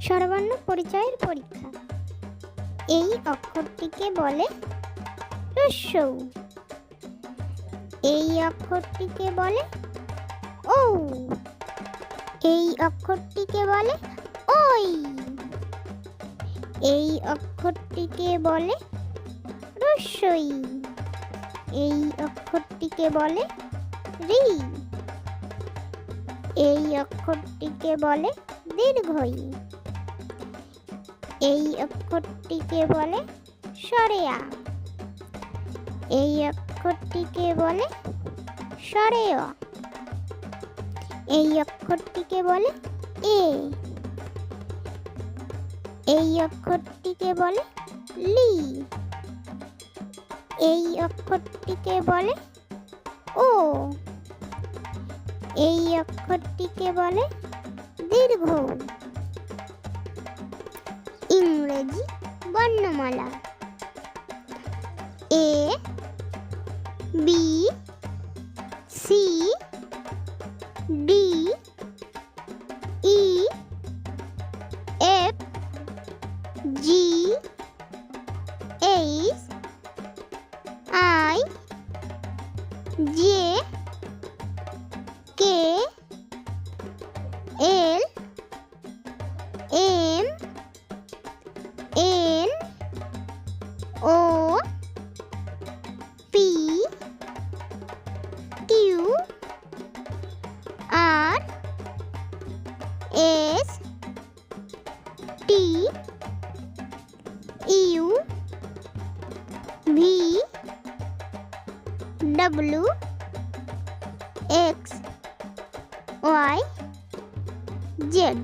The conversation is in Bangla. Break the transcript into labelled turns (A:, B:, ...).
A: স্বরবর্ণ পরিচয়ের পরীক্ষা। এই অক্ষরটিকে বলে ঋস্বৌ। এই অক্ষরটিকে বলে ঔ। এই অক্ষরটিকে বলে ওই। এই অক্ষরটিকে বলে হ্রস্বই। এই অক্ষরটিকে বলে ঋ। এই অক্ষরটিকে বলে দীর্ঘই। এই অক্ষরটিকে বলে স্বরেয়া। এই অক্ষরটিকে বলে স্বরেয়। এই অক্ষরটিকে বলে এ। এই অক্ষরটিকে বলে লি। এই অক্ষরটিকে বলে ও। এই অক্ষরটিকে বলে দীর্ঘ। ইংরেজি বর্ণমালা। A B C D E F G H I J K L M N O P Q R S T U V W X Y Z.